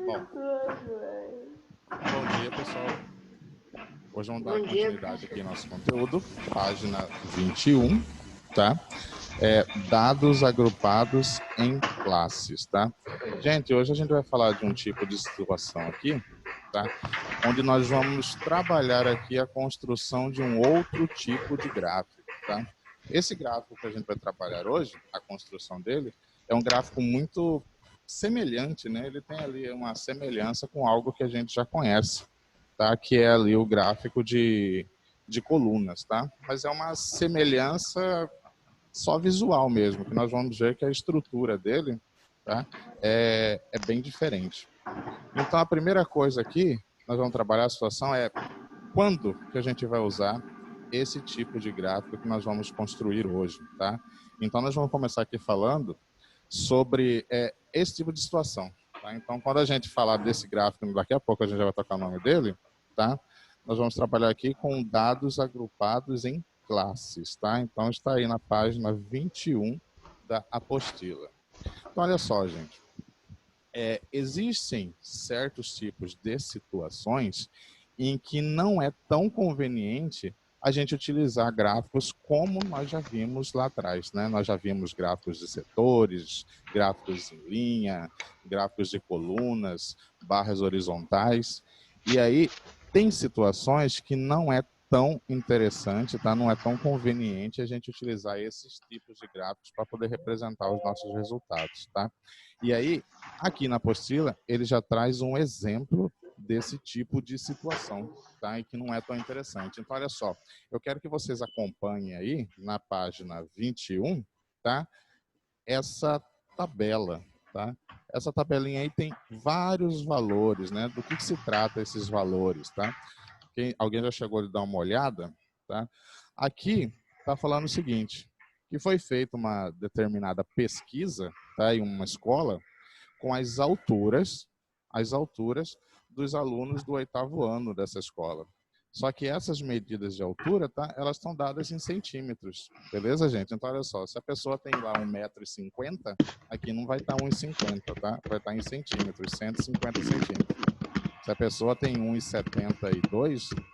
Bom, bom dia, pessoal. Hoje vamos dar Bom dia, continuidade aqui ao nosso conteúdo, página 21, tá? Dados agrupados em classes, tá? Gente, hoje a gente vai falar de um tipo de situação aqui, tá? Onde nós vamos trabalhar aqui a construção de um outro tipo de gráfico, tá? Esse gráfico que a gente vai trabalhar hoje, a construção dele, é um gráfico muito semelhante, né? Ele tem ali uma semelhança com algo que a gente já conhece, tá? Que é ali o gráfico de colunas, tá? Mas é uma semelhança só visual mesmo, que nós vamos ver que a estrutura dele, tá? É bem diferente. Então, a primeira coisa aqui, nós vamos trabalhar a situação é quando que a gente vai usar esse tipo de gráfico que nós vamos construir hoje, tá? Então, nós vamos começar aqui falando sobre esse tipo de situação, tá? Então, quando a gente falar desse gráfico, daqui a pouco a gente já vai tocar o nome dele, tá? Nós vamos trabalhar aqui com dados agrupados em classes, tá? Então, está aí na página 21 da apostila. Então, olha só, gente. Existem certos tipos de situações em que não é tão conveniente a gente utilizar gráficos como nós já vimos lá atrás, né? Nós já vimos gráficos de setores, gráficos em linha, gráficos de colunas, barras horizontais. E aí tem situações que não é tão interessante, tá? Não é tão conveniente a gente utilizar esses tipos de gráficos para poder representar os nossos resultados, tá? E aí, aqui na apostila, ele já traz um exemplo desse tipo de situação, tá? E que não é tão interessante. Então, olha só, eu quero que vocês acompanhem aí, na página 21, tá? Essa tabela, tá? Essa tabelinha aí tem vários valores, né? Do que se trata esses valores, tá? Alguém já chegou a dar uma olhada, tá? Aqui está falando o seguinte, que foi feita uma determinada pesquisa, tá? Em uma escola, com as alturas dos alunos do 8º ano dessa escola. Só que essas medidas de altura, tá? Elas estão dadas em centímetros, beleza, gente? Então, olha só, se a pessoa tem lá 1,50 m, aqui não vai estar 1,50 m, tá? Vai estar em centímetros, 150 centímetros. Se a pessoa tem 1,72 m,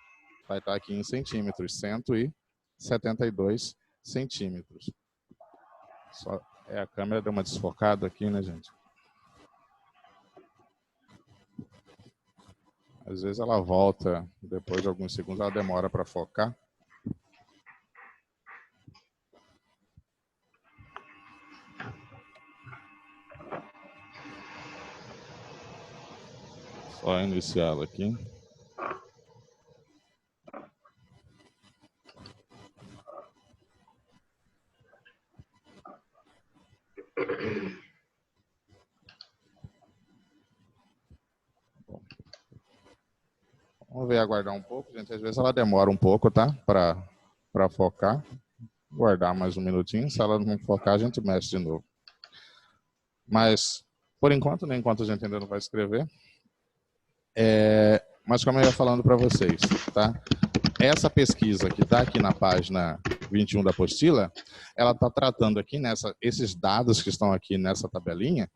vai estar aqui em centímetros, 172 centímetros. Só, a câmera deu uma desfocada aqui, né, gente? Às vezes ela volta, depois de alguns segundos, ela demora para focar. Só iniciar ela aqui. Bom, vamos ver, aguardar um pouco, gente. Às vezes ela demora um pouco, tá? Para focar. Guardar mais um minutinho. Se ela não focar, a gente mexe de novo. Mas, por enquanto, nem enquanto a gente ainda não vai escrever. Mas como eu ia falando para vocês, tá? Essa pesquisa que está aqui na página 21 da apostila, ela está tratando aqui esses dados que estão aqui nessa tabelinha,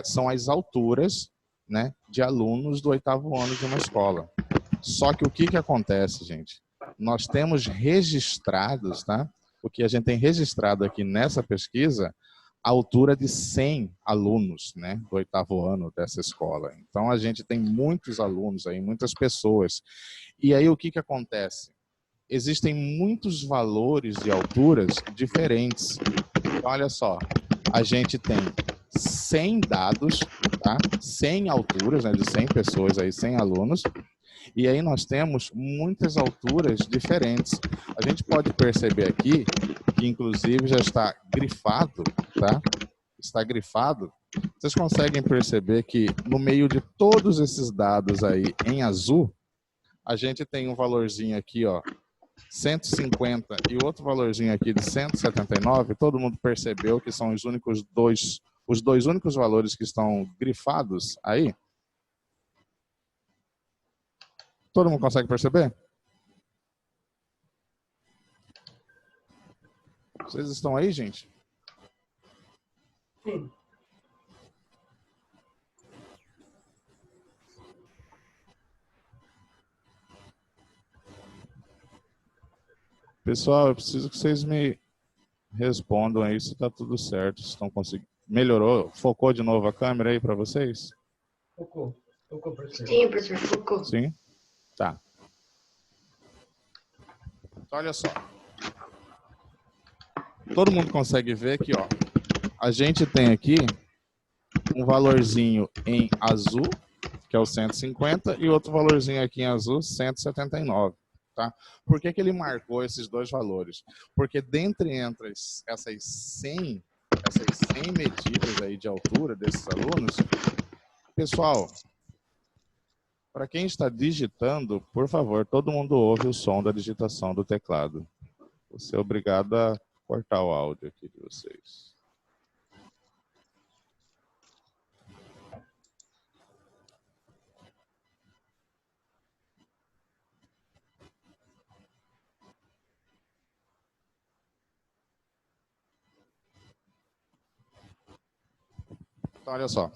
são as alturas, né, de alunos do 8º ano de uma escola. Só que o que acontece, gente? Nós temos registrados, tá? O que a gente tem registrado aqui nessa pesquisa, a altura de 100 alunos, né, do 8º ano dessa escola. Então, a gente tem muitos alunos aí, muitas pessoas. E aí, o que acontece? Existem muitos valores de alturas diferentes. Então, olha só, a gente tem 100 dados, tá? 100 alturas, né, de 100 pessoas, aí, 100 alunos, e aí nós temos muitas alturas diferentes. A gente pode perceber aqui que, inclusive, já está grifado, tá? Está grifado. Vocês conseguem perceber que no meio de todos esses dados aí em azul, a gente tem um valorzinho aqui, ó, 150 e outro valorzinho aqui de 179. Todo mundo percebeu que são os dois únicos valores que estão grifados aí? Todo mundo consegue perceber? Vocês estão aí, gente? Sim. Pessoal, eu preciso que vocês me respondam aí se está tudo certo, se estão conseguindo. Melhorou? Focou de novo a câmera aí para vocês? Focou, professor. Sim, professor, focou. Sim? Tá. Então, olha só. Todo mundo consegue ver que, ó, a gente tem aqui um valorzinho em azul, que é o 150, e outro valorzinho aqui em azul, 179. Tá? Por que ele marcou esses dois valores? Porque entre essas 100 medidas aí de altura desses alunos, pessoal, para quem está digitando, por favor, todo mundo ouve o som da digitação do teclado. Vou ser obrigado a cortar o áudio aqui de vocês. Então, olha só.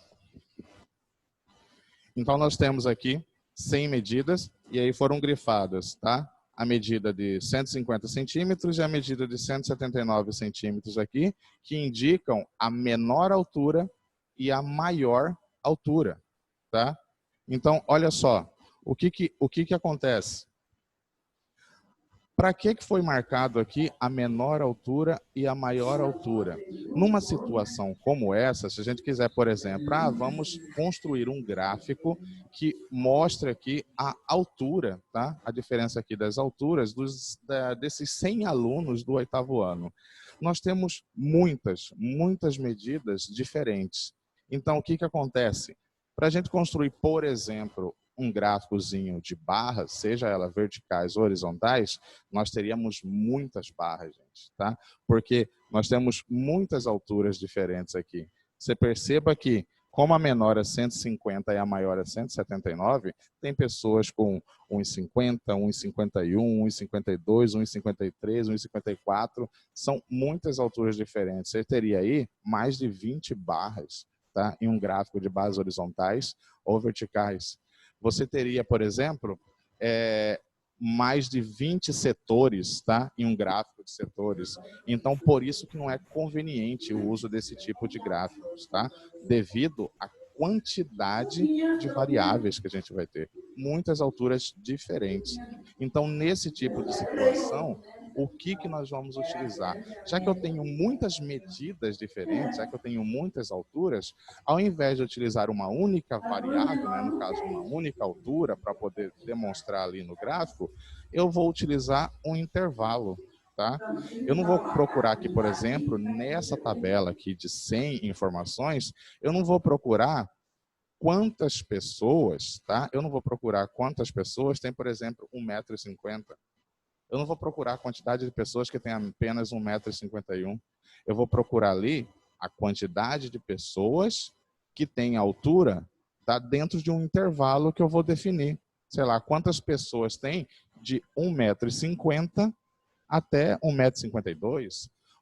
Então, nós temos aqui 100 medidas, e aí foram grifadas, tá? A medida de 150 centímetros e a medida de 179 centímetros aqui, que indicam a menor altura e a maior altura, tá? Então, olha só, o que acontece? Para que foi marcado aqui a menor altura e a maior altura? Numa situação como essa, se a gente quiser, por exemplo, vamos construir um gráfico que mostre aqui a altura, tá? A diferença aqui das alturas desses 100 alunos do 8º ano. Nós temos muitas medidas diferentes. Então, o que acontece? Para a gente construir, por exemplo, um gráficozinho de barras, seja ela verticais ou horizontais, nós teríamos muitas barras, gente, tá? Porque nós temos muitas alturas diferentes aqui. Você perceba que, como a menor é 150 e a maior é 179, tem pessoas com 1,50, 1,51, 1,52, 1,53, 1,54, são muitas alturas diferentes. Você teria aí mais de 20 barras, tá? Em um gráfico de barras horizontais ou verticais. Você teria, por exemplo, mais de 20 setores, tá? Em um gráfico de setores. Então, por isso que não é conveniente o uso desse tipo de gráficos, tá? Devido à quantidade de variáveis que a gente vai ter. Muitas alturas diferentes. Então, nesse tipo de situação, o que nós vamos utilizar? Já que eu tenho muitas medidas diferentes, já que eu tenho muitas alturas, ao invés de utilizar uma única variável, né, no caso uma única altura, para poder demonstrar ali no gráfico, eu vou utilizar um intervalo. Tá? Eu não vou procurar aqui, por exemplo, nessa tabela aqui de 100 informações, eu não vou procurar quantas pessoas, tá? Eu não vou procurar quantas pessoas tem, por exemplo, 1,50 m. Eu não vou procurar a quantidade de pessoas que têm apenas 1,51 m. Eu vou procurar ali a quantidade de pessoas que têm altura, tá, dentro de um intervalo que eu vou definir. Sei lá, quantas pessoas tem de 1,50 m até 1,52 m,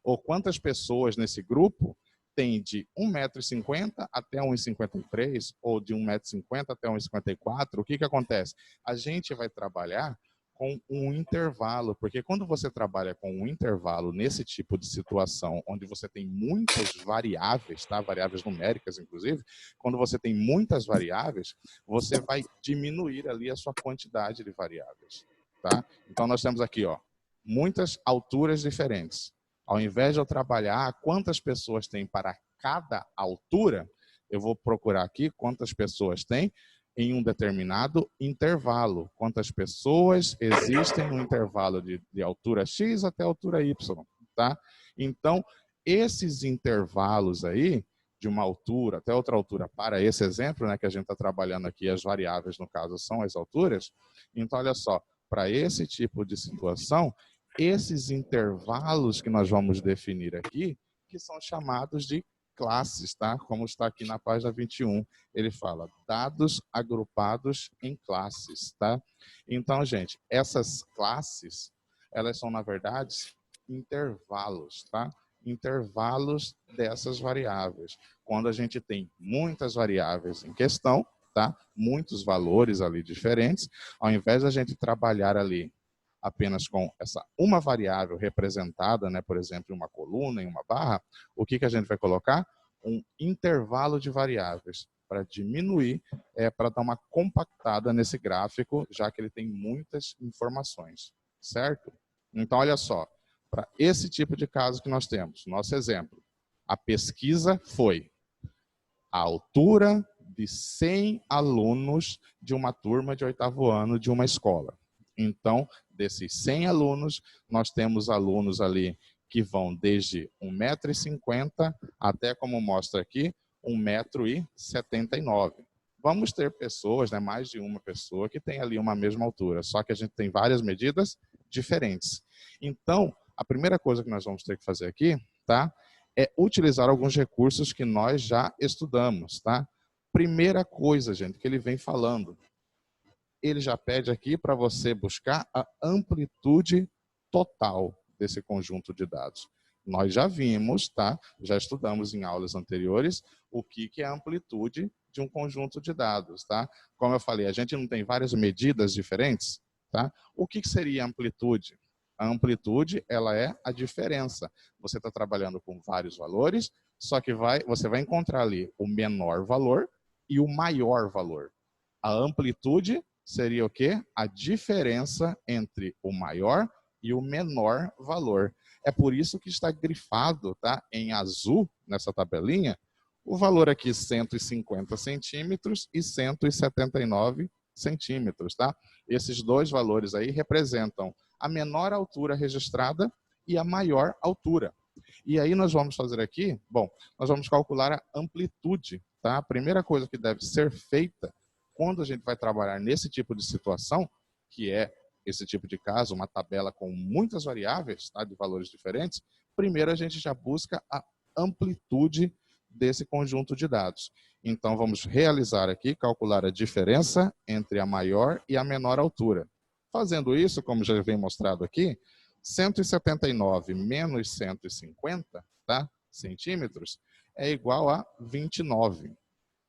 ou quantas pessoas nesse grupo tem de 1,50 m até 1,53 m, ou de 1,50 m até 1,54 m. O que acontece? A gente vai trabalhar com um intervalo, porque quando você trabalha com um intervalo nesse tipo de situação, onde você tem muitas variáveis, tá? Variáveis numéricas, inclusive, quando você tem muitas variáveis, você vai diminuir ali a sua quantidade de variáveis, tá? Então, nós temos aqui, ó, muitas alturas diferentes. Ao invés de eu trabalhar quantas pessoas tem para cada altura, eu vou procurar aqui quantas pessoas tem em um determinado intervalo. Quantas pessoas existem no intervalo de altura X até altura Y, tá? Então, esses intervalos aí, de uma altura até outra altura, para esse exemplo, né, que a gente está trabalhando aqui, as variáveis, no caso, são as alturas. Então, olha só, para esse tipo de situação, esses intervalos que nós vamos definir aqui, que são chamados de classes, tá? Como está aqui na página 21, ele fala dados agrupados em classes, tá? Então, gente, essas classes, elas são, na verdade, intervalos, tá? Intervalos dessas variáveis. Quando a gente tem muitas variáveis em questão, tá? Muitos valores ali diferentes, ao invés da gente trabalhar ali apenas com essa uma variável representada, né, por exemplo, em uma coluna, em uma barra, o que a gente vai colocar? Um intervalo de variáveis para diminuir, para dar uma compactada nesse gráfico, já que ele tem muitas informações, certo? Então, olha só, para esse tipo de caso que nós temos, nosso exemplo, a pesquisa foi a altura de 100 alunos de uma turma de 8º ano de uma escola. Então, desses 100 alunos, nós temos alunos ali que vão desde 1,50 m até, como mostra aqui, 1,79 m. Vamos ter pessoas, né, mais de uma pessoa, que tem ali uma mesma altura, só que a gente tem várias medidas diferentes. Então, a primeira coisa que nós vamos ter que fazer aqui, tá, é utilizar alguns recursos que nós já estudamos, tá? Primeira coisa, gente, que ele vem falando, ele já pede aqui para você buscar a amplitude total desse conjunto de dados. Nós já vimos, tá? Já estudamos em aulas anteriores o que é a amplitude de um conjunto de dados, tá? Como eu falei, a gente não tem várias medidas diferentes, tá? O que seria amplitude? A amplitude, ela é a diferença. Você está trabalhando com vários valores, só que você vai encontrar ali o menor valor e o maior valor. A amplitude seria o quê? A diferença entre o maior e o menor valor. É por isso que está grifado, tá, em azul, nessa tabelinha, o valor aqui 150 centímetros e 179 centímetros. Tá? Esses dois valores aí representam a menor altura registrada e a maior altura. E aí nós vamos fazer aqui, bom, nós vamos calcular a amplitude. Tá? A primeira coisa que deve ser feita quando a gente vai trabalhar nesse tipo de situação, que é esse tipo de caso, uma tabela com muitas variáveis, tá, de valores diferentes, primeiro a gente já busca a amplitude desse conjunto de dados. Então vamos realizar aqui, calcular a diferença entre a maior e a menor altura. Fazendo isso, como já vem mostrado aqui, 179 menos 150, tá, centímetros, é igual a 29.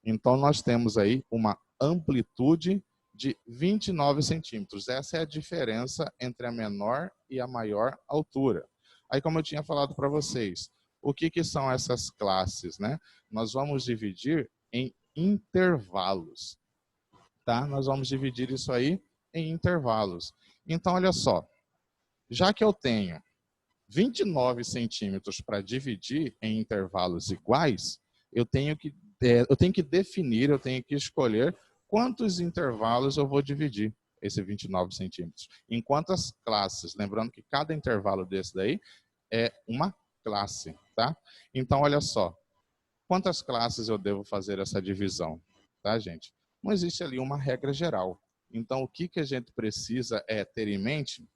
Então nós temos aí uma amplitude de 29 centímetros. Essa é a diferença entre a menor e a maior altura. Aí, como eu tinha falado para vocês, o que são essas classes, né? Nós vamos dividir em intervalos, tá? Nós vamos dividir isso aí em intervalos. Então, olha só, já que eu tenho 29 centímetros para dividir em intervalos iguais, eu tenho que definir, eu tenho que escolher quantos intervalos eu vou dividir esse 29 centímetros. Em quantas classes? Lembrando que cada intervalo desse daí é uma classe, tá? Então, olha só, quantas classes eu devo fazer essa divisão, tá, gente? Não existe ali uma regra geral. Então, o que a gente precisa é ter em mente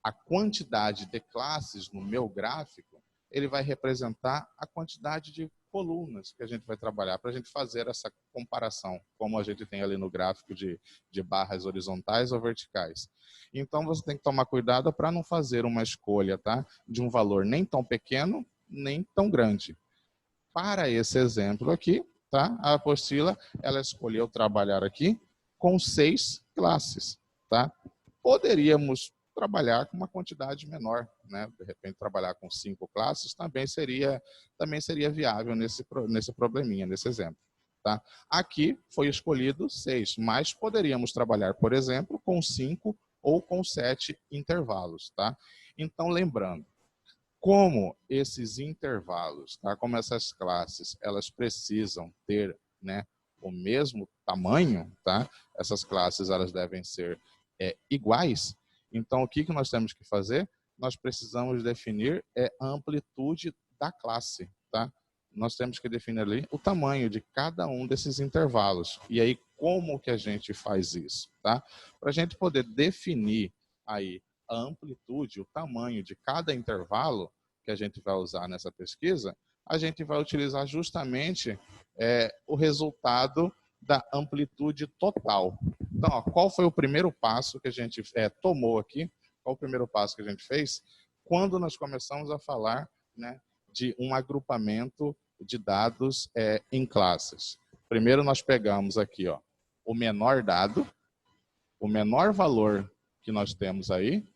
a quantidade de classes no meu gráfico, ele vai representar a quantidade de colunas que a gente vai trabalhar para a gente fazer essa comparação, como a gente tem ali no gráfico de barras horizontais ou verticais. Então, você tem que tomar cuidado para não fazer uma escolha, tá, de um valor nem tão pequeno, nem tão grande. Para esse exemplo aqui, tá, a apostila, ela escolheu trabalhar aqui com 6 classes. Tá? Poderíamos trabalhar com uma quantidade menor, né? De repente trabalhar com 5 classes também seria viável nesse probleminha, nesse exemplo. Tá? Aqui foi escolhido 6, mas poderíamos trabalhar, por exemplo, com 5 ou com 7 intervalos. Tá? Então, lembrando, como esses intervalos, tá? Como essas classes, elas precisam ter, né, o mesmo tamanho, tá? Essas classes elas devem ser iguais. Então, o que nós temos que fazer? Nós precisamos definir a amplitude da classe, tá? Nós temos que definir ali o tamanho de cada um desses intervalos. E aí, como que a gente faz isso, tá? Para a gente poder definir aí a amplitude, o tamanho de cada intervalo que a gente vai usar nessa pesquisa, a gente vai utilizar justamente o resultado da amplitude total. Então, ó, qual foi o primeiro passo que a gente tomou aqui? Qual o primeiro passo que a gente fez? Quando nós começamos a falar, né, de um agrupamento de dados em classes. Primeiro nós pegamos aqui, ó, o menor dado, o menor valor que nós temos aí,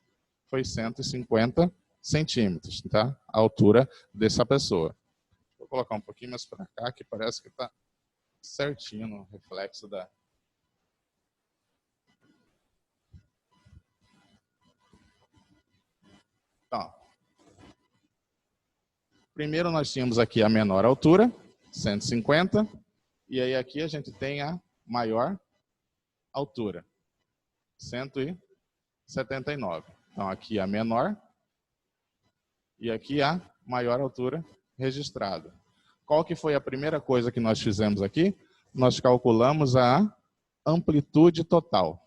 foi 150 centímetros, tá? A altura dessa pessoa. Vou colocar um pouquinho mais para cá, que parece que está certinho no reflexo da... Então, primeiro nós tínhamos aqui a menor altura, 150, e aí aqui a gente tem a maior altura, 179. Então aqui a menor e aqui a maior altura registrada. Qual que foi a primeira coisa que nós fizemos aqui? Nós calculamos a amplitude total.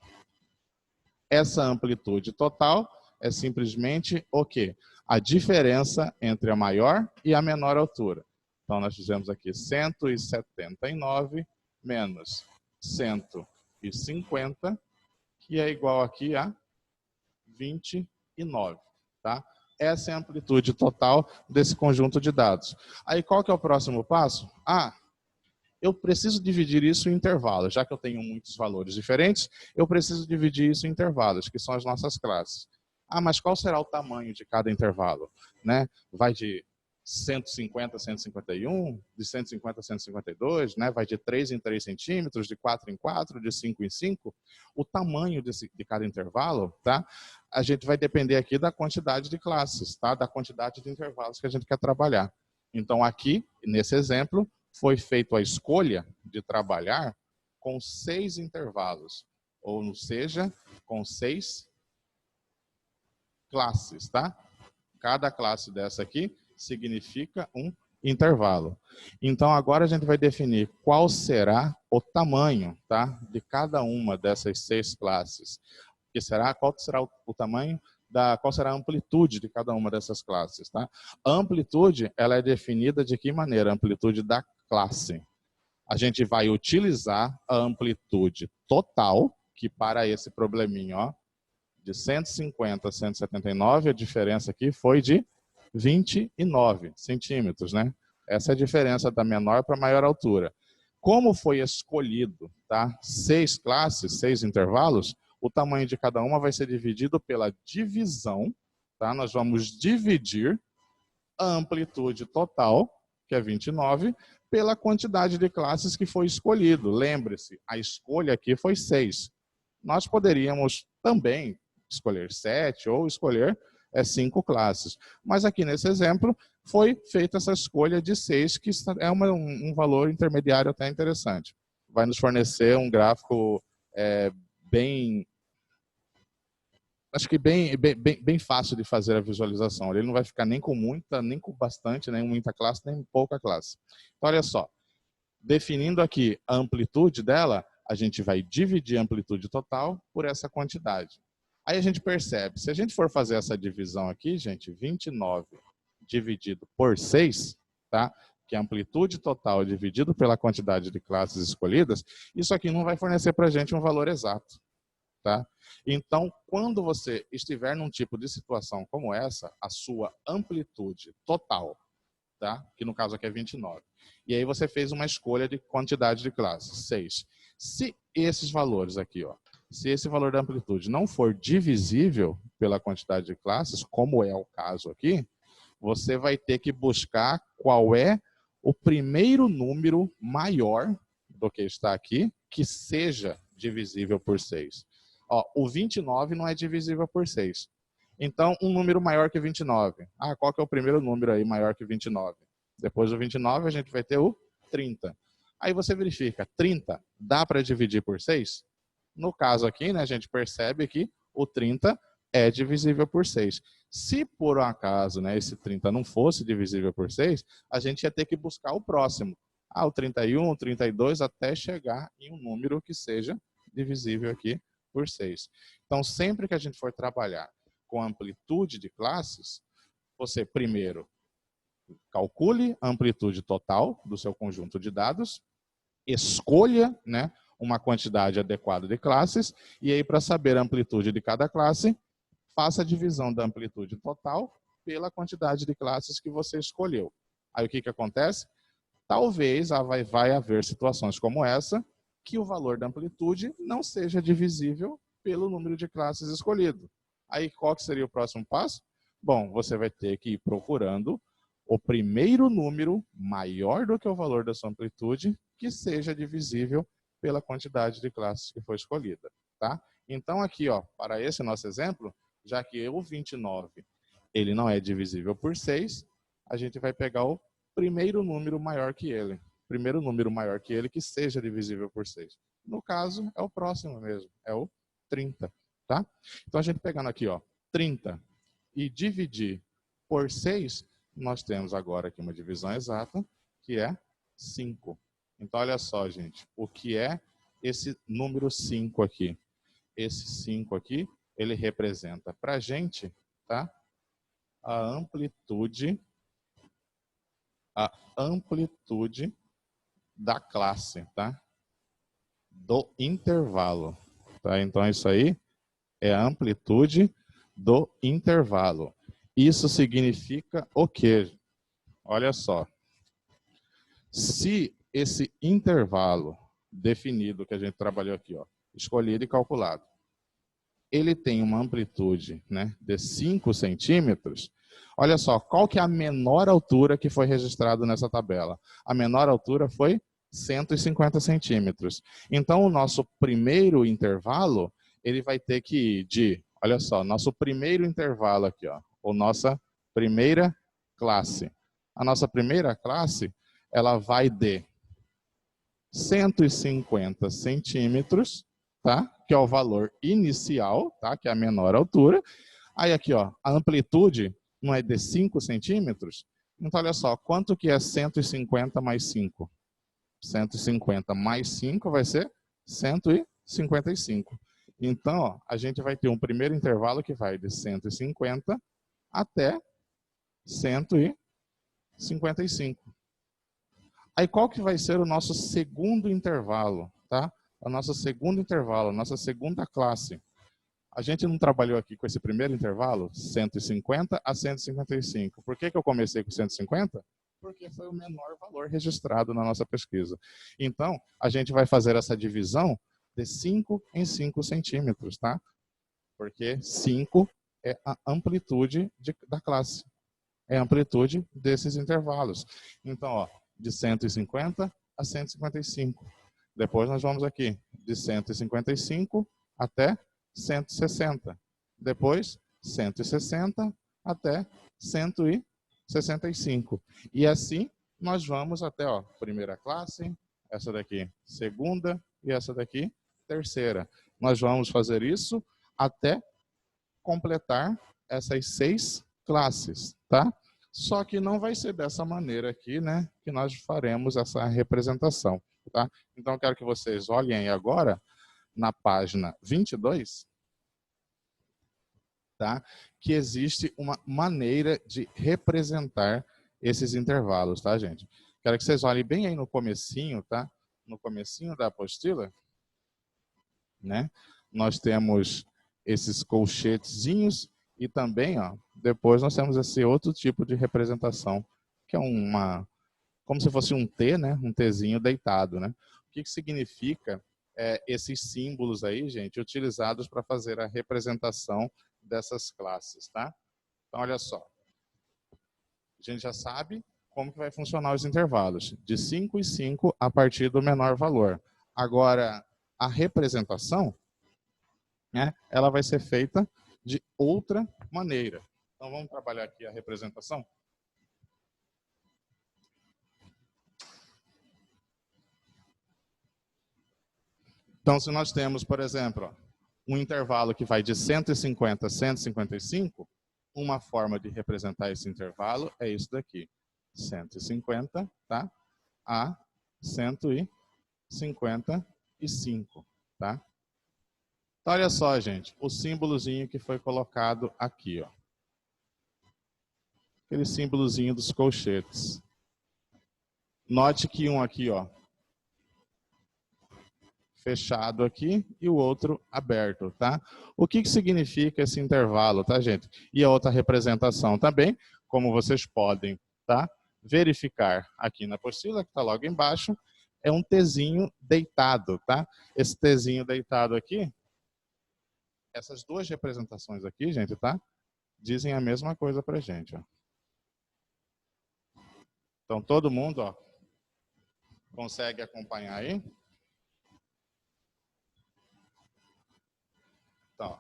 Essa amplitude total é simplesmente o quê? A diferença entre a maior e a menor altura. Então nós fizemos aqui 179 menos 150, que é igual aqui a 29, tá? Essa é a amplitude total desse conjunto de dados. Aí qual que é o próximo passo? Eu preciso dividir isso em intervalos. Já que eu tenho muitos valores diferentes, eu preciso dividir isso em intervalos, que são as nossas classes. Mas qual será o tamanho de cada intervalo? Né? Vai de 150 a 151, de 150 a 152, né? Vai de 3 em 3 centímetros, de 4 em 4, de 5 em 5. O tamanho de cada intervalo, tá? A gente vai depender aqui da quantidade de classes, tá? Da quantidade de intervalos que a gente quer trabalhar. Então aqui, nesse exemplo, foi feita a escolha de trabalhar com 6 intervalos, ou seja, com 6 classes, tá? Cada classe dessa aqui significa um intervalo. Então agora a gente vai definir qual será o tamanho, tá, de cada uma dessas 6 classes. Qual será o tamanho qual será a amplitude de cada uma dessas classes, tá? A amplitude, ela é definida de que maneira? A amplitude da classe. A gente vai utilizar a amplitude total, que para esse probleminha, ó, de 150 a 179, a diferença aqui foi de 29 centímetros, né? Essa é a diferença da menor para a maior altura. Como foi escolhido, tá? 6 classes, 6 intervalos, o tamanho de cada uma vai ser dividido pela divisão, tá? Nós vamos dividir a amplitude total, que é 29, pela quantidade de classes que foi escolhido. Lembre-se, a escolha aqui foi 6. Nós poderíamos também escolher 7 ou escolher 5 classes. Mas aqui nesse exemplo foi feita essa escolha de 6, que é um valor intermediário até interessante. Vai nos fornecer um gráfico acho que bem fácil de fazer a visualização. Ele não vai ficar nem com muita, nem com bastante, nem muita classe, nem pouca classe. Então, olha só. Definindo aqui a amplitude dela, a gente vai dividir a amplitude total por essa quantidade. Aí a gente percebe, se a gente for fazer essa divisão aqui, gente, 29 dividido por 6, tá? Que é a amplitude total dividido pela quantidade de classes escolhidas, isso aqui não vai fornecer para a gente um valor exato. Tá? Então, quando você estiver num tipo de situação como essa, a sua amplitude total, tá? Que no caso aqui é 29, e aí você fez uma escolha de quantidade de classes, 6. Se esses valores aqui, ó, se esse valor da amplitude não for divisível pela quantidade de classes, como é o caso aqui, você vai ter que buscar qual é o primeiro número maior do que está aqui, que seja divisível por 6. Ó, o 29 não é divisível por 6. Então, um número maior que 29. Qual que é o primeiro número aí maior que 29? Depois do 29, a gente vai ter o 30. Aí você verifica, 30 dá para dividir por 6? No caso aqui, né, a gente percebe que o 30 é divisível por 6. Se por um acaso, né, esse 30 não fosse divisível por 6, a gente ia ter que buscar o próximo. O 31, o 32, até chegar em um número que seja divisível aqui por 6. Então, sempre que a gente for trabalhar com amplitude de classes, você primeiro calcule a amplitude total do seu conjunto de dados, escolha, né, uma quantidade adequada de classes, e aí para saber a amplitude de cada classe, faça a divisão da amplitude total pela quantidade de classes que você escolheu. Aí o que acontece? Talvez vai haver situações como essa, que o valor da amplitude não seja divisível pelo número de classes escolhido. Aí qual que seria o próximo passo? Bom, você vai ter que ir procurando o primeiro número maior do que o valor da sua amplitude que seja divisível pela quantidade de classes que foi escolhida, tá? Então aqui, ó, para esse nosso exemplo, já que o 29 ele não é divisível por 6, a gente vai pegar o primeiro número maior que ele. Primeiro número maior que ele que seja divisível por 6. No caso, é o próximo mesmo, é o 30, tá? Então a gente pegando aqui, ó, 30 e dividir por 6, nós temos agora aqui uma divisão exata, que é 5. Então olha só, gente, o que é esse número 5 aqui? Esse 5 aqui, ele representa para a gente, tá? A amplitude da classe, tá? Do intervalo, tá? Então isso aí é a amplitude do intervalo. Isso significa o quê? Olha só. Se esse intervalo definido que a gente trabalhou aqui, ó, escolhido e calculado, ele tem uma amplitude, né, de 5 centímetros, olha só, qual que é a menor altura que foi registrada nessa tabela? A menor altura foi 150 centímetros. Então, o nosso primeiro intervalo, ele vai ter que ir de, olha só, nosso primeiro intervalo aqui, ó, ou nossa primeira classe. A nossa primeira classe, ela vai de 150 centímetros, tá? Que é o valor inicial, tá? Que é a menor altura. Aí aqui, ó, a amplitude não é de 5 centímetros? Então, olha só, quanto que é 150 mais 5? 150 mais 5 vai ser 155. Então, ó, a gente vai ter um primeiro intervalo que vai de 150 até 155. Aí qual que vai ser o nosso segundo intervalo, tá? O nosso segundo intervalo, a nossa segunda classe. A gente não trabalhou aqui com esse primeiro intervalo, 150 a 155. Por que eu comecei com 150? Porque foi o menor valor registrado na nossa pesquisa. Então, a gente vai fazer essa divisão de 5 em 5 centímetros, tá? Porque 5 é a amplitude da classe. É a amplitude desses intervalos. Então, ó, de 150 a 155. Depois nós vamos aqui, de 155 até 160. Depois, 160 até 165. E assim, nós vamos até, ó, primeira classe, essa daqui, segunda, e essa daqui, terceira. Nós vamos fazer isso até completar essas 6 classes, tá? Só que não vai ser dessa maneira aqui, né, que nós faremos essa representação, tá? Então, eu quero que vocês olhem aí agora na página 22, tá? Que existe uma maneira de representar esses intervalos, tá, gente? Quero que vocês olhem bem aí no comecinho, tá? No comecinho da apostila, né? Nós temos esses colchetezinhos e também, ó, depois nós temos esse outro tipo de representação, que é como se fosse um T, né? Um Tzinho deitado, né? O que significa esses símbolos aí, gente, utilizados para fazer a representação dessas classes, tá? Então, olha só. A gente já sabe como que vai funcionar os intervalos, de 5 em 5 a partir do menor valor. Agora, a representação, né, ela vai ser feita de outra maneira. Então, vamos trabalhar aqui a representação? Então, se nós temos, por exemplo, um intervalo que vai de 150 a 155, uma forma de representar esse intervalo é isso daqui. 150, tá? A 155, tá? Então, olha só, gente, o símbolozinho que foi colocado aqui, ó. Aquele símbolozinho dos colchetes. Note que um aqui, ó, fechado aqui e o outro aberto, tá? O que significa esse intervalo, tá, gente? E a outra representação também, como vocês podem, tá, verificar aqui na apostila, que está logo embaixo, é um Tzinho deitado, tá? Esse Tzinho deitado aqui essas duas representações aqui, gente, tá? Dizem a mesma coisa pra gente, ó. Então, todo mundo, ó, consegue acompanhar aí? Então,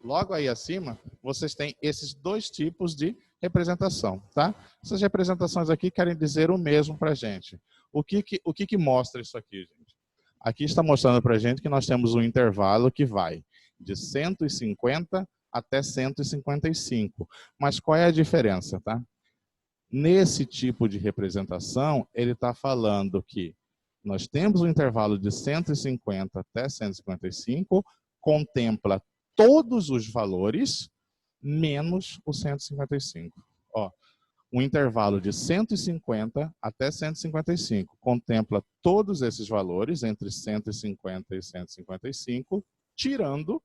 logo aí acima, vocês têm esses dois tipos de representação, tá? Essas representações aqui querem dizer o mesmo pra gente. O que mostra isso aqui, gente? Aqui está mostrando pra gente que nós temos um intervalo que vai de 150 até 155. Mas qual é a diferença, tá? Nesse tipo de representação, ele está falando que nós temos um intervalo de 150 até 155, contempla todos os valores, menos o 155. Ó, um intervalo de 150 até 155 contempla todos esses valores, entre 150 e 155, tirando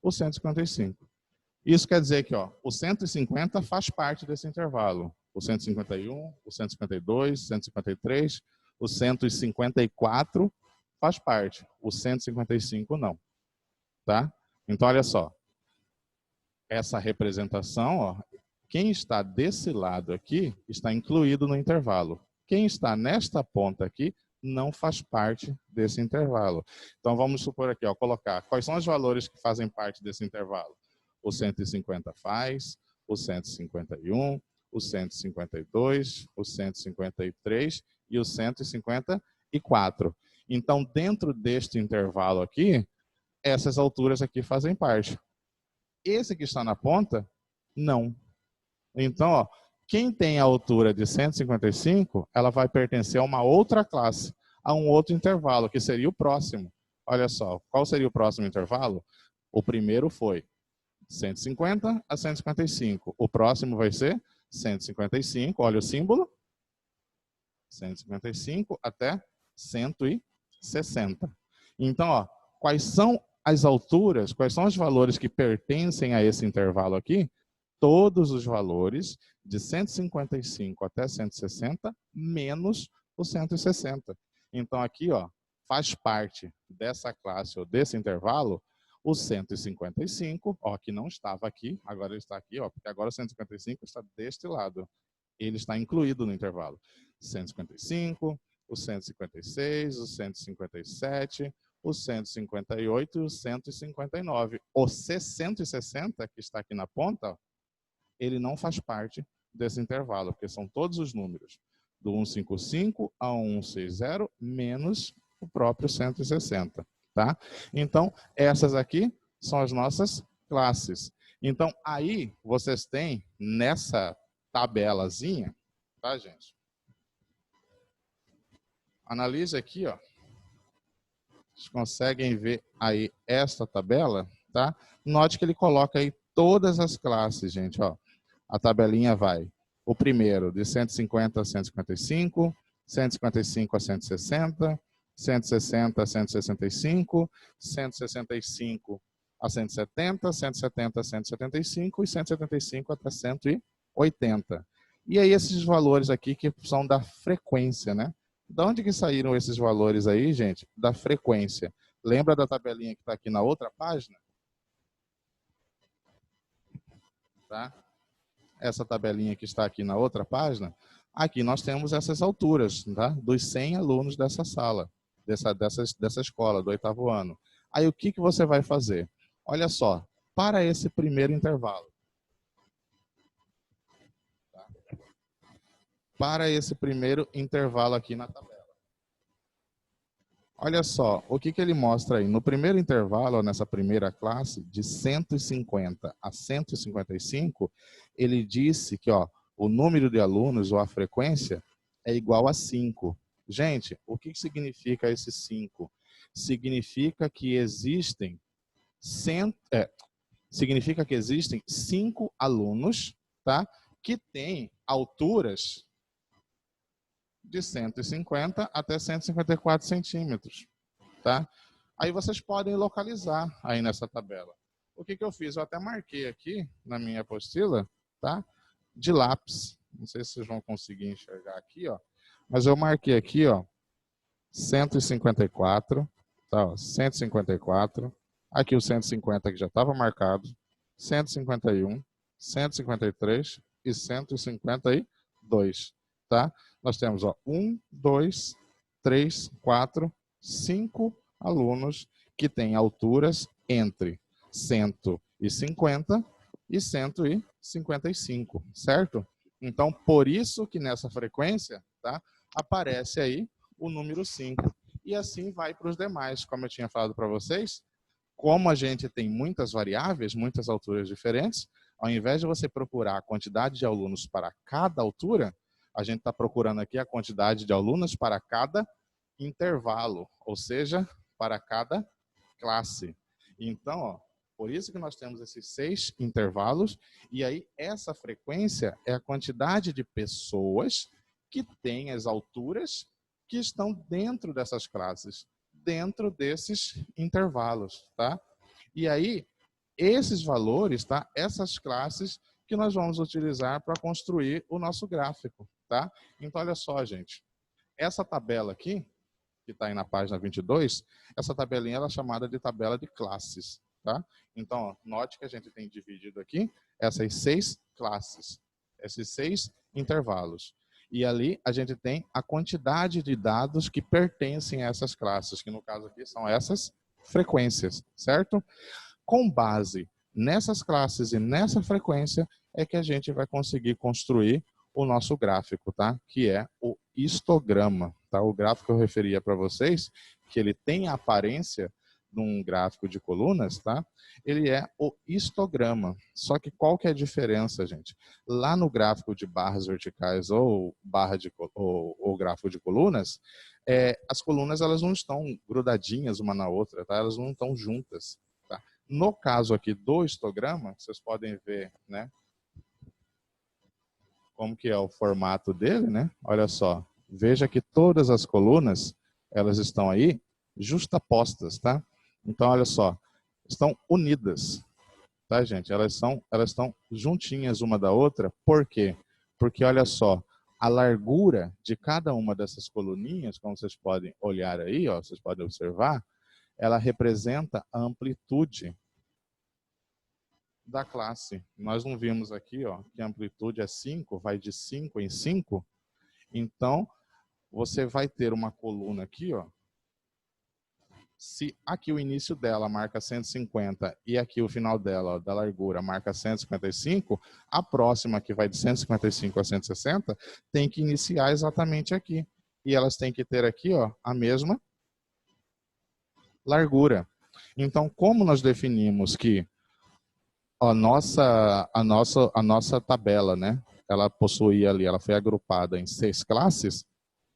o 155. Isso quer dizer que ó, o 150 faz parte desse intervalo. O 151, o 152, o 153, o 154 faz parte. O 155 não. Tá? Então, olha só. Essa representação, ó, quem está desse lado aqui está incluído no intervalo. Quem está nesta ponta aqui não faz parte desse intervalo. Então, vamos supor aqui, ó, colocar quais são os valores que fazem parte desse intervalo. O 150 faz, o 151, o 152, o 153 e o 154. Então, dentro deste intervalo aqui, essas alturas aqui fazem parte. Esse que está na ponta, não. Então, ó, quem tem a altura de 155, ela vai pertencer a uma outra classe, a um outro intervalo, que seria o próximo. Olha só, qual seria o próximo intervalo? O primeiro foi 150 a 155. O próximo vai ser 155, olha o símbolo. 155 até 160. Então, ó, quais são as alturas, quais são os valores que pertencem a esse intervalo aqui? Todos os valores de 155 até 160, menos o 160. Então, aqui, ó, faz parte dessa classe ou desse intervalo o 155, ó, que não estava aqui, agora ele está aqui, ó, porque agora o 155 está deste lado. Ele está incluído no intervalo. 155, o 156, o 157, o 158 e o 159. O 160, que está aqui na ponta, ó, ele não faz parte desse intervalo, porque são todos os números, do 155 ao 160, menos o próprio 160. Tá? Então, essas aqui são as nossas classes. Então, aí vocês têm nessa tabelazinha, tá, gente? Analise aqui, ó. Vocês conseguem ver aí esta tabela, tá? Note que ele coloca aí todas as classes, gente, ó. A tabelinha vai o primeiro de 150 a 155, 155 a 160, 160 a 165, 165 a 170, 170 a 175 e 175 até 180. E aí esses valores aqui que são da frequência, né? De onde que saíram esses valores aí, gente? Da frequência. Lembra da tabelinha que está aqui na outra página? Tá? Essa tabelinha que está aqui na outra página, aqui nós temos essas alturas, tá? Dos 100 alunos dessa sala, dessa escola, do 8º ano. Aí o que você vai fazer? Olha só, para esse primeiro intervalo. Tá? Para esse primeiro intervalo aqui na tabela. Olha só, o que ele mostra aí? No primeiro intervalo, nessa primeira classe, de 150 a 155, ele disse que ó, o número de alunos, ou a frequência, é igual a 5. Gente, o que significa esse 5? Significa que existem 5 alunos, tá, que têm alturas de 150 até 154 centímetros, tá? Aí vocês podem localizar aí nessa tabela. O que eu fiz? Eu até marquei aqui na minha apostila, tá? De lápis. Não sei se vocês vão conseguir enxergar aqui, ó. Mas eu marquei aqui, ó, 154, tá? Ó, 154, Aqui o 150 que já estava marcado, 151, 153 e 152, tá? Nós temos, ó, 1, 2, 3, 4, 5 alunos que têm alturas entre 150 e 155, certo? Então, por isso que nessa frequência, tá, aparece aí o número 5. E assim vai para os demais, como eu tinha falado para vocês. Como a gente tem muitas variáveis, muitas alturas diferentes, ao invés de você procurar a quantidade de alunos para cada altura, a gente está procurando aqui a quantidade de alunos para cada intervalo, ou seja, para cada classe. Então, ó, por isso que nós temos esses 6 intervalos, e aí essa frequência é a quantidade de pessoas que têm as alturas que estão dentro dessas classes, dentro desses intervalos, tá? E aí, esses valores, tá? Essas classes que nós vamos utilizar para construir o nosso gráfico, tá? Então, olha só, gente. Essa tabela aqui, que está aí na página 22, essa tabelinha ela é chamada de tabela de classes, tá? Então, ó, note que a gente tem dividido aqui essas 6 classes, esses 6 intervalos. E ali a gente tem a quantidade de dados que pertencem a essas classes, que no caso aqui são essas frequências, certo? Com base nessas classes e nessa frequência é que a gente vai conseguir construir o nosso gráfico, tá? Que é o histograma, tá? O gráfico que eu referia para vocês, que ele tem a aparência de um gráfico de colunas, tá? Ele é o histograma. Só que qual que é a diferença, gente? Lá no gráfico de barras verticais ou gráfico de colunas, as colunas elas não estão grudadinhas uma na outra, tá? Elas não estão juntas, tá? No caso aqui do histograma, vocês podem ver, né? Como que é o formato dele, né? Olha só, veja que todas as colunas, elas estão aí justapostas, tá? Então, olha só, estão unidas, tá, gente? Elas estão juntinhas uma da outra. Por quê? Porque, olha só, a largura de cada uma dessas coluninhas, como vocês podem olhar aí, ó, vocês podem observar, ela representa a amplitude da classe. Nós não vimos aqui, ó, que a amplitude é 5, vai de 5 em 5. Então, você vai ter uma coluna aqui, ó. Se aqui o início dela marca 150 e aqui o final dela, ó, da largura, marca 155, a próxima, que vai de 155 a 160, tem que iniciar exatamente aqui. E elas têm que ter aqui, ó, a mesma largura. Então, como nós definimos que a nossa tabela, né? Ela possuía ali, ela foi agrupada em 6 classes.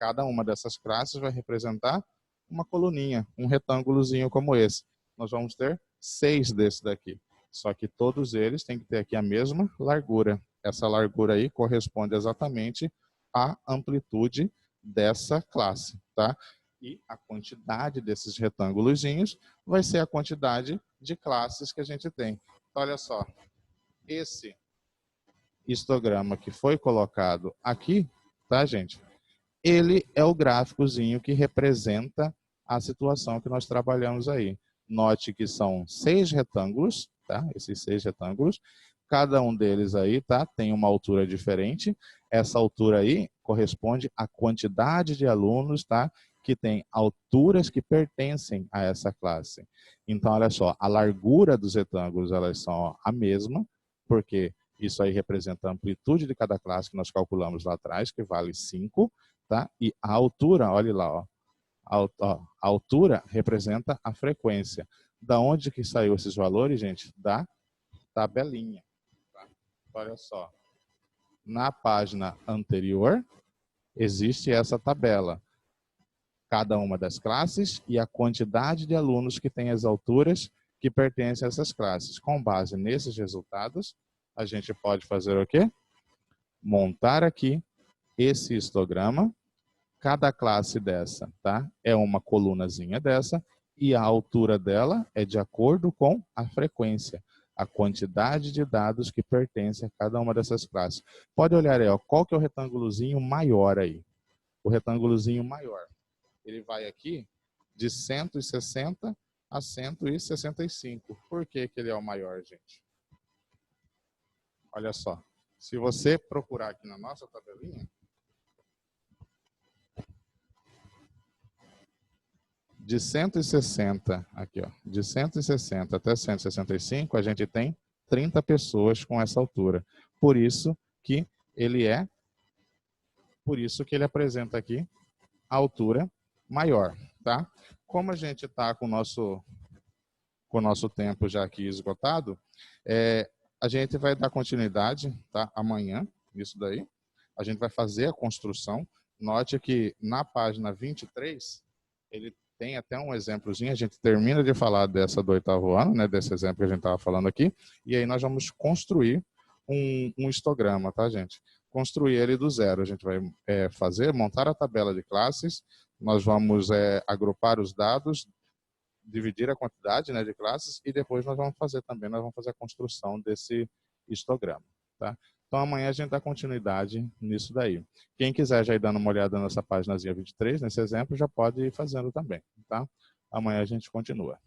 Cada uma dessas classes vai representar uma coluninha, um retângulozinho como esse. Nós vamos ter 6 desses daqui. Só que todos eles têm que ter aqui a mesma largura. Essa largura aí corresponde exatamente à amplitude dessa classe, tá? E a quantidade desses retângulozinhos vai ser a quantidade de classes que a gente tem. Então, olha só, esse histograma que foi colocado aqui, tá, gente? Ele é o gráficozinho que representa a situação que nós trabalhamos aí. Note que são 6 retângulos, tá? Esses 6 retângulos. Cada um deles aí, tá? Tem uma altura diferente. Essa altura aí corresponde à quantidade de alunos, tá? Que tem alturas que pertencem a essa classe. Então, olha só, a largura dos retângulos, elas são a mesma, porque isso aí representa a amplitude de cada classe que nós calculamos lá atrás, que vale 5, tá? E a altura, olha lá, ó, a altura representa a frequência. Da onde que saiu esses valores, gente? Da tabelinha. Tá? Olha só. Na página anterior, existe essa tabela. Cada uma das classes e a quantidade de alunos que tem as alturas que pertencem a essas classes. Com base nesses resultados, a gente pode fazer o quê? Montar aqui esse histograma. Cada classe dessa, tá? É uma colunazinha dessa e a altura dela é de acordo com a frequência, a quantidade de dados que pertencem a cada uma dessas classes. Pode olhar aí, ó, qual que é o retângulozinho maior aí? O retângulozinho maior. Ele vai aqui de 160 a 165. Por que que ele é o maior, gente? Olha só. Se você procurar aqui na nossa tabelinha, de 160, aqui ó, de 160 até 165, a gente tem 30 pessoas com essa altura. Por isso que ele apresenta aqui a altura maior, tá? Como a gente está com o nosso tempo já aqui esgotado, a gente vai dar continuidade, tá? Amanhã, isso daí. A gente vai fazer a construção. Note que na página 23, ele tem até um exemplozinho, a gente termina de falar dessa do 8º ano, né, desse exemplo que a gente estava falando aqui, e aí nós vamos construir um histograma, tá, gente? Construir ele do zero. A gente vai montar a tabela de classes, nós vamos agrupar os dados, dividir a quantidade, né, de classes, e depois nós vamos fazer a construção desse histograma, tá? Então amanhã a gente dá continuidade nisso daí. Quem quiser já ir dando uma olhada nessa páginazinha 23, nesse exemplo, já pode ir fazendo também, tá? Amanhã a gente continua.